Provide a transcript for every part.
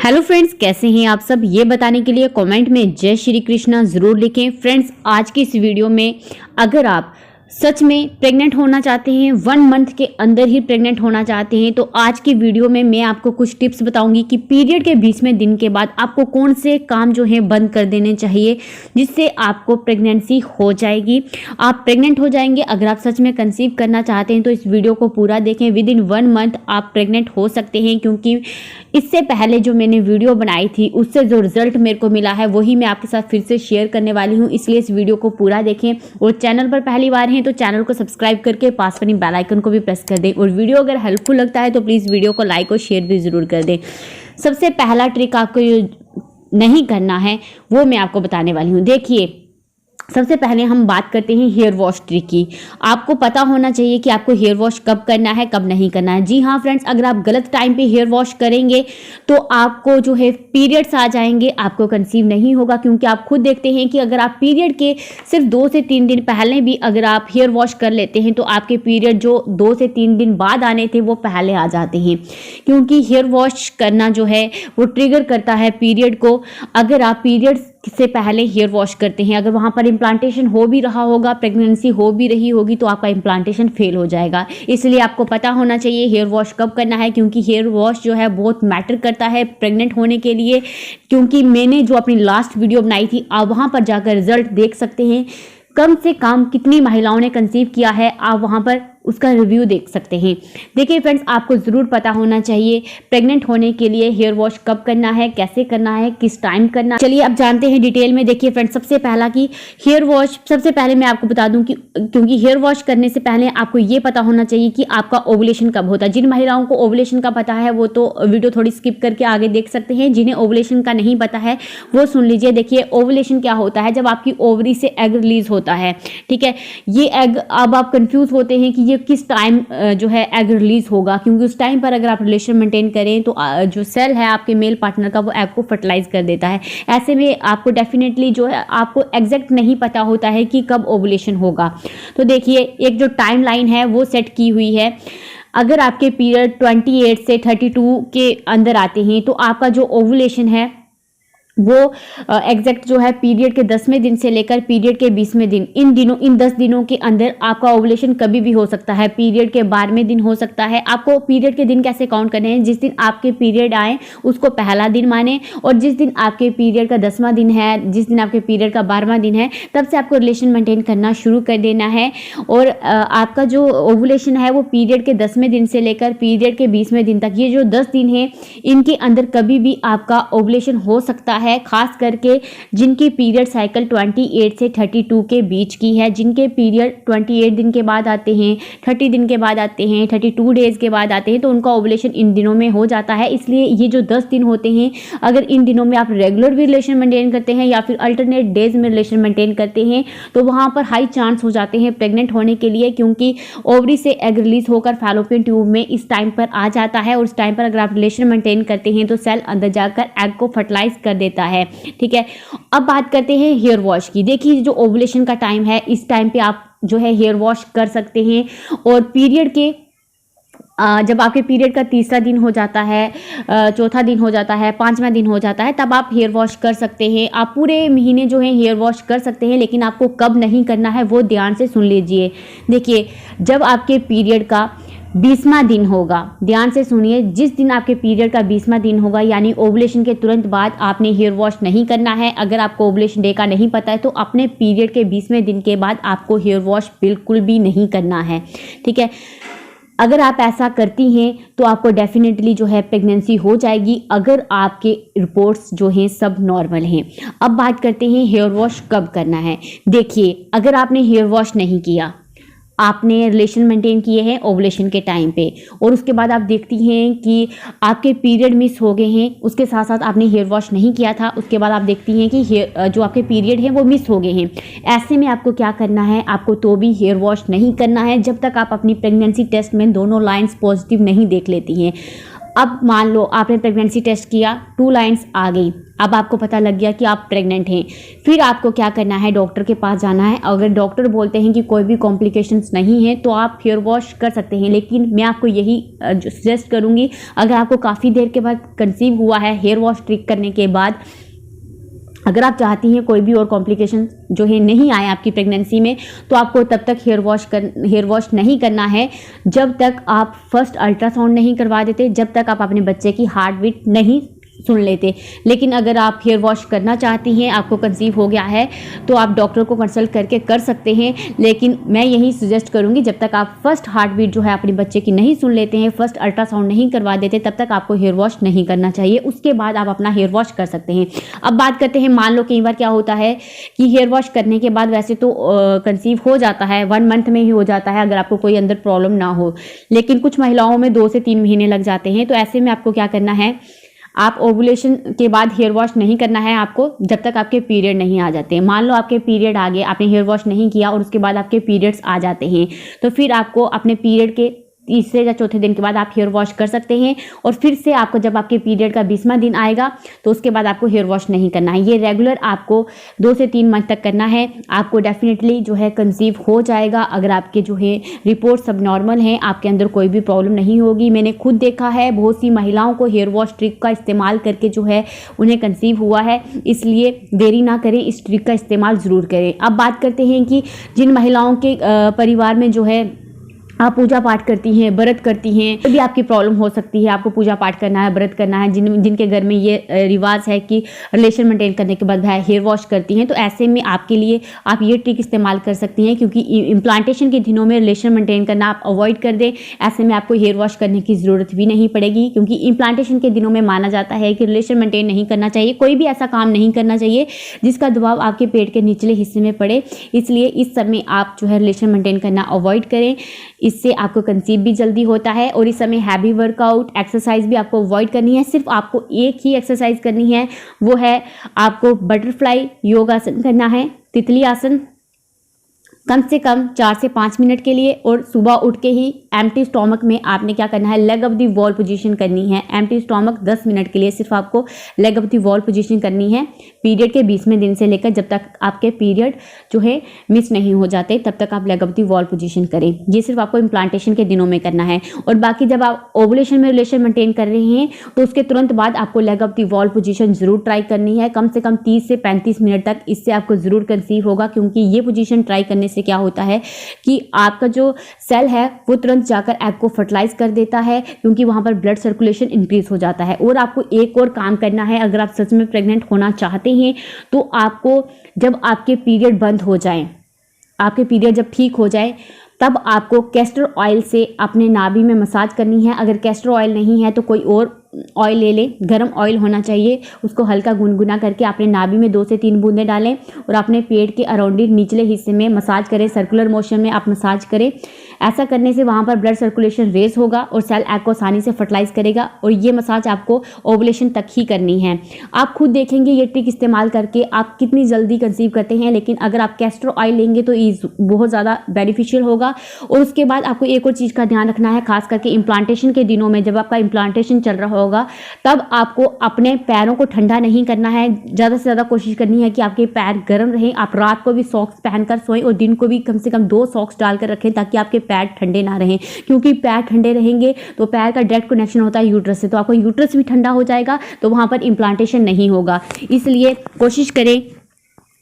Hello friends, कैसे हैं आप सब? ये बताने के लिए कमेंट में जय श्री कृष्णा ज़रूर लिखें। फ्रेंड्स, आज की इस वीडियो में अगर आप सच में प्रेग्नेंट होना चाहते हैं, 1 मंथ के अंदर ही प्रेग्नेंट होना चाहते हैं, तो आज की वीडियो में मैं आपको कुछ टिप्स बताऊंगी कि पीरियड के 20वें दिन के बाद आपको कौन से काम जो है बंद कर देने चाहिए जिससे आपको प्रेगनेंसी हो जाएगी, आप प्रेग्नेंट हो जाएंगे। अगर आप सच में कंसीव करना चाहते हैं तो इस वीडियो को पूरा देखें। विद इन 1 मंथ आप प्रेग्नेंट हो सकते हैं, क्योंकि इससे पहले जो मैंने वीडियो बनाई थी उससे जो रिजल्ट मेरे को मिला है वही मैं आपके साथ फिर से शेयर करने वाली हूँ। इसलिए इस वीडियो को पूरा देखें और चैनल पर पहली बार हैं तो चैनल को सब्सक्राइब करके पास वाली बेल आइकन को भी प्रेस कर दें। और वीडियो अगर हेल्पफुल लगता है तो प्लीज़ वीडियो को लाइक और शेयर भी ज़रूर कर दें। सबसे पहला ट्रिक आपको ये नहीं करना है वो मैं आपको बताने वाली हूँ। देखिए, सबसे पहले हम बात करते हैं हेयर वॉश ट्रिक की। आपको पता होना चाहिए कि आपको हेयर वॉश कब करना है, कब नहीं करना है। जी हाँ फ्रेंड्स, अगर आप गलत टाइम पे हेयर वॉश करेंगे तो आपको जो है पीरियड्स आ जाएंगे, आपको कंसीव नहीं होगा। क्योंकि आप खुद देखते हैं कि अगर आप पीरियड के सिर्फ 2 से 3 दिन पहले भी अगर आप हेयर वॉश कर लेते हैं तो आपके पीरियड जो 2 से 3 दिन बाद आने थे वो पहले आ जाते हैं। क्योंकि हेयर वॉश करना जो है वो ट्रिगर करता है पीरियड को। अगर आप पीरियड से पहले हेयर वॉश करते हैं, अगर वहाँ पर इम्प्लांटेशन हो भी रहा होगा, प्रेगनेंसी हो भी रही होगी, तो आपका इम्प्लांटेशन फेल हो जाएगा। इसलिए आपको पता होना चाहिए हेयर वॉश कब करना है, क्योंकि हेयर वॉश जो है बहुत मैटर करता है प्रेग्नेंट होने के लिए। क्योंकि मैंने जो अपनी लास्ट वीडियो बनाई थी आप वहाँ पर जाकर रिजल्ट देख सकते हैं। कम से कम कितनी महिलाओं ने कंसीव किया है आप वहाँ पर उसका रिव्यू देख सकते हैं। देखिए फ्रेंड्स, आपको ज़रूर पता होना चाहिए प्रेग्नेंट होने के लिए हेयर वॉश कब करना है, कैसे करना है, किस टाइम करना है। चलिए अब जानते हैं डिटेल में। देखिए फ्रेंड्स, सबसे पहला कि हेयर वॉश, सबसे पहले मैं आपको बता दूं कि क्योंकि हेयर वॉश करने से पहले आपको ये पता होना चाहिए कि आपका ओवुलेशन कब होता है। जिन महिलाओं को ओवुलेशन का पता है वो तो वीडियो थोड़ी स्किप करके आगे देख सकते हैं। जिन्हें ओवुलेशन का नहीं पता है वो सुन लीजिए। देखिए, ओवुलेशन क्या होता है? जब आपकी ओवरी से एग रिलीज होता है, ठीक है। ये एग, अब आप कंफ्यूज होते हैं कि ये किस टाइम जो है एग रिलीज होगा, क्योंकि उस टाइम पर अगर आप रिलेशन मेंटेन करें तो जो सेल है आपके मेल पार्टनर का वो एग को फर्टिलाइज कर देता है। ऐसे में आपको डेफिनेटली जो है आपको एग्जैक्ट नहीं पता होता है कि कब ओवुलेशन होगा। तो देखिए, एक जो टाइम लाइन है वो सेट की हुई है। अगर आपके पीरियड 28 से 32 के अंदर आते हैं तो आपका जो ओवुलेशन है वो एग्जैक्ट जो है पीरियड के 10वें दिन से लेकर पीरियड के 20वें दिन, इन 10 दिनों के अंदर आपका ओवुलेशन कभी भी हो सकता है। पीरियड के 12वें दिन हो सकता है। आपको पीरियड के दिन कैसे काउंट करने हैं? जिस दिन आपके पीरियड आए उसको पहला दिन माने, और जिस दिन आपके पीरियड का 10वां दिन है, जिस दिन आपके पीरियड का 12वां दिन है, तब से आपको रिलेशन मेंटेन करना शुरू कर देना है। और आपका जो ओवुलेशन है वो पीरियड के 10वें दिन से लेकर पीरियड के 20वें दिन तक, ये जो 10 दिन है इनके अंदर कभी भी आपका ओवुलेशन हो सकता है। खास करके जिनकी पीरियड साइकिल 28 से 32 के बीच की है, जिनके पीरियड 28 दिन के बाद आते हैं, 30 दिन के बाद आते हैं, 32 डेज के बाद आते हैं, तो उनका ओवुलेशन इन दिनों में हो जाता है। इसलिए ये जो 10 दिन होते हैं, अगर इन दिनों में आप रेगुलर भी रिलेशन मेंटेन करते हैं या फिर अल्टरनेट डेज में रिलेशन मेंटेन करते हैं तो वहाँ पर हाई चांस हो जाते हैं प्रेग्नेंट होने के लिए। क्योंकि ओवरी से एग रिलीज होकर फैलोपियन ट्यूब में इस टाइम पर आ जाता है, और उस टाइम पर अगर आप रिलेशन मेंटेन करते हैं तो सेल अंदर जाकर एग को फर्टिलाइज कर देता है, ठीक है। अब बात करते हैं हेयर वॉश की। देखिए, जो ओवुलेशन का टाइम है इस टाइम पे आप जो है हेयर वॉश कर सकते हैं। और पीरियड के जब आपके पीरियड का 3रा दिन हो जाता है, 4था दिन हो जाता है, 5वां दिन हो जाता है, तब आप हेयर वॉश कर सकते हैं। आप पूरे महीने जो है हेयर वॉश कर सकते हैं, लेकिन आपको कब नहीं करना है वो ध्यान से सुन लीजिए। देखिए, जब आपके पीरियड का 20वां दिन होगा, ध्यान से सुनिए, जिस दिन आपके पीरियड का 20वां दिन होगा यानी ओवुलेशन के तुरंत बाद आपने हेयर वॉश नहीं करना है। अगर आपको ओवुलेशन डे का नहीं पता है तो अपने पीरियड के 20वें दिन के बाद आपको हेयर वॉश बिल्कुल भी नहीं करना है, ठीक है। अगर आप ऐसा करती हैं तो आपको डेफिनेटली जो है प्रेगनेंसी हो जाएगी, अगर आपके रिपोर्ट्स जो हैं सब नॉर्मल हैं। अब बात करते हैं हेयर वॉश कब करना है। देखिए, अगर आपने हेयर वॉश नहीं किया, आपने रिलेशन मेंटेन किए हैं ओवुलेशन के टाइम पे, और उसके बाद आप देखती हैं कि आपके पीरियड मिस हो गए हैं, उसके साथ साथ आपने हेयर वॉश नहीं किया था, उसके बाद आप देखती हैं कि जो आपके पीरियड हैं वो मिस हो गए हैं। ऐसे में आपको क्या करना है? आपको तो भी हेयर वॉश नहीं करना है जब तक आप अपनी प्रेगनेंसी टेस्ट में दोनों लाइंस पॉजिटिव नहीं देख लेती हैं। अब मान लो आपने प्रेगनेंसी टेस्ट किया, 2 लाइन्स आ गई, अब आपको पता लग गया कि आप प्रेग्नेंट हैं। फिर आपको क्या करना है, डॉक्टर के पास जाना है। अगर डॉक्टर बोलते हैं कि कोई भी कॉम्प्लिकेशंस नहीं है तो आप हेयर वॉश कर सकते हैं, लेकिन मैं आपको यही सजेस्ट करूँगी, अगर आपको काफ़ी देर के बाद कंसीव हुआ है, हेयर वॉश ट्रिक करने के बाद अगर आप चाहती हैं कोई भी और कॉम्प्लिकेशन जो है नहीं आए आपकी प्रेगनेंसी में, तो आपको तब तक हेयर वॉश नहीं करना है जब तक आप फर्स्ट अल्ट्रासाउंड नहीं करवा देते, जब तक आप अपने बच्चे की हार्ट बीट नहीं सुन लेते। लेकिन अगर आप हेयर वॉश करना चाहती हैं, आपको कंसीव हो गया है, तो आप डॉक्टर को कंसल्ट करके कर सकते हैं। लेकिन मैं यही सजेस्ट करूंगी, जब तक आप फर्स्ट हार्ट बीट जो है अपने बच्चे की नहीं सुन लेते हैं, फर्स्ट अल्ट्रासाउंड नहीं करवा देते, तब तक आपको हेयर वॉश नहीं करना चाहिए। उसके बाद आप अपना हेयर वॉश कर सकते हैं। अब बात करते हैं, मान लो कई बार क्या होता है कि हेयर वॉश करने के बाद वैसे तो कंसीव हो जाता है, 1 मंथ में ही हो जाता है अगर आपको कोई अंदर प्रॉब्लम ना हो, लेकिन कुछ महिलाओं में 2 से 3 महीने लग जाते हैं। तो ऐसे में आपको क्या करना है, आप ओवुलेशन के बाद हेयर वॉश नहीं करना है आपको जब तक आपके पीरियड नहीं आ जाते। मान लो आपके पीरियड आ गए, आपने हेयर वॉश नहीं किया और उसके बाद आपके पीरियड्स आ जाते हैं, तो फिर आपको अपने पीरियड के 3 या 4 दिन के बाद आप हेयर वॉश कर सकते हैं। और फिर से आपको जब आपके पीरियड का 20वां दिन आएगा तो उसके बाद आपको हेयर वॉश नहीं करना है। ये रेगुलर आपको 2 से 3 मंथ तक करना है। आपको डेफिनेटली जो है कंसीव हो जाएगा अगर आपके जो है रिपोर्ट सब नॉर्मल हैं, आपके अंदर कोई भी प्रॉब्लम नहीं होगी। मैंने खुद देखा है बहुत सी महिलाओं को हेयर वॉश ट्रिक का इस्तेमाल करके जो है उन्हें कंसीव हुआ है, इसलिए देरी ना करें, इस ट्रिक का इस्तेमाल ज़रूर करें। अब बात करते हैं कि जिन महिलाओं के परिवार में जो है आप पूजा पाठ करती हैं, व्रत करती हैं, तो भी आपकी प्रॉब्लम हो सकती है। आपको पूजा पाठ करना है, व्रत करना है, जिनके घर में ये रिवाज है कि रिलेशन मेंटेन करने के बाद हेयर वॉश करती हैं, तो ऐसे में आपके लिए आप ये ट्रिक इस्तेमाल कर सकती हैं, क्योंकि इम्प्लांटेशन के दिनों में रिलेशन मेंटेन करना आप अवॉइड कर दें। ऐसे में आपको हेयर वॉश करने की ज़रूरत भी नहीं पड़ेगी, क्योंकि इम्प्लांटेशन के दिनों में माना जाता है कि रिलेशन मेंटेन नहीं करना चाहिए, कोई भी ऐसा काम नहीं करना चाहिए जिसका दबाव आपके पेट के निचले हिस्से में पड़े। इसलिए इस समय आप जो है रिलेशन मेंटेन करना अवॉइड करें, इससे आपको कंसीव भी जल्दी होता है। और इस समय हैवी वर्कआउट, एक्सरसाइज भी आपको अवॉइड करनी है। सिर्फ आपको एक ही एक्सरसाइज करनी है, वो है आपको बटरफ्लाई योगासन करना है, तितली आसन, कम से कम 4 से 5 मिनट के लिए। और सुबह उठ के ही एम्प्टी स्टोमक में आपने क्या करना है, leg of the wall position करनी है। एम्प्टी स्टोमक 10 मिनट के लिए सिर्फ आपको leg of the wall position करनी है। पीरियड के 20वें दिन से लेकर जब तक आपके पीरियड जो है मिस नहीं हो जाते, तब तक आप leg of the wall position करें। ये सिर्फ आपको इम्प्लांटेशन के दिनों में करना है। और बाकी जब आप ओवुलेशन में रिलेशन मेंटेन कर रहे हैं तो उसके तुरंत बाद आपको leg of the wall position जरूर ट्राई करनी है, कम से कम 30 से 35 मिनट तक। इससे आपको जरूर कंसीव होगा, क्योंकि ये पोजीशन ट्राई करने से क्या होता है कि आपका जो सेल है वो तुरंत जाकर एग को फर्टिलाइज कर देता है, क्योंकि वहां पर ब्लड सर्कुलेशन इंक्रीज हो जाता है। और आपको एक और काम करना है, अगर आप सच में प्रेग्नेंट होना चाहते हैं तो आपको जब आपके पीरियड बंद हो जाए, आपके पीरियड जब ठीक हो जाए, तब आपको कैस्टर ऑयल से अपने नाभि में मसाज करनी है। अगर कैस्टर ऑयल नहीं है तो कोई और ऑयल ले लें, गर्म ऑयल होना चाहिए, उसको हल्का गुनगुना करके अपने नाभि में 2 से 3 बूंदें डालें और अपने पेट के अराउंड निचले हिस्से में मसाज करें। सर्कुलर मोशन में आप मसाज करें। ऐसा करने से वहाँ पर ब्लड सर्कुलेशन रेज होगा और सेल एग को आसानी से फर्टिलाइज करेगा। और ये मसाज आपको ओवुलेशन तक ही करनी है। आप खुद देखेंगे ये ट्रिक इस्तेमाल करके आप कितनी जल्दी कंसीव करते हैं। लेकिन अगर आप कैस्टर ऑयल लेंगे तो ये बहुत ज़्यादा बेनिफिशियल होगा। और उसके बाद आपको एक और चीज़ का ध्यान रखना है, खास करके इम्प्लांटेशन के दिनों में, जब आपका इम्प्लांटेशन चल रहा होगा, तब आपको अपने पैरों को ठंडा नहीं करना है। ज़्यादा से ज़्यादा कोशिश करनी है कि आपके पैर गर्म रहें। आप रात को भी सॉक्स पहनकर सोएं और दिन को भी कम से कम 2 सॉक्स डालकर रखें, ताकि आपके पैर ठंडे ना रहें। क्योंकि पैर ठंडे रहेंगे तो पैर का डायरेक्ट कनेक्शन होता है यूट्रस से, तो आपका यूट्रस भी ठंडा हो जाएगा, तो वहाँ पर इम्प्लांटेशन नहीं होगा। इसलिए कोशिश करें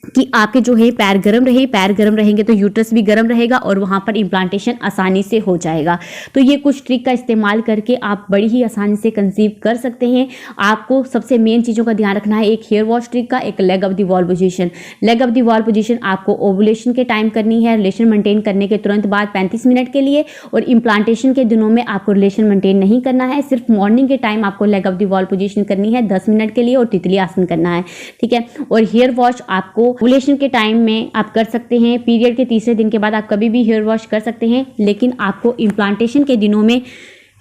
कि आपके जो है पैर गर्म रहे। पैर गर्म रहेंगे तो यूट्रस भी गर्म रहेगा और वहाँ पर इम्प्लांटेशन आसानी से हो जाएगा। तो ये कुछ ट्रिक का इस्तेमाल करके आप बड़ी ही आसानी से कंसीव कर सकते हैं। आपको सबसे मेन चीज़ों का ध्यान रखना है, एक हेयर वॉश ट्रिक का, एक leg of the wall position. Leg of the wall position आपको ओवुलेशन के टाइम करनी है, रिलेशन मेंटेन करने के तुरंत बाद 35 मिनट के लिए। और इम्प्लांटेशन के दिनों में आपको रिलेशन मेंटेन नहीं करना है, सिर्फ मॉर्निंग के टाइम आपको leg of the wall position करनी है 10 मिनट के लिए और तितली आसन करना है, ठीक है। और हेयर वॉश आपको ओवुलेशन के टाइम में आप कर सकते हैं। पीरियड के 3रे दिन के बाद आप कभी भी हेयर वॉश कर सकते हैं, लेकिन आपको इम्प्लांटेशन के दिनों में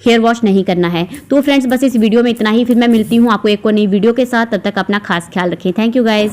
हेयर वॉश नहीं करना है। तो फ्रेंड्स, बस इस वीडियो में इतना ही। फिर मैं मिलती हूँ आपको एक और नई वीडियो के साथ। तब तक अपना खास ख्याल रखें। Thank you guys.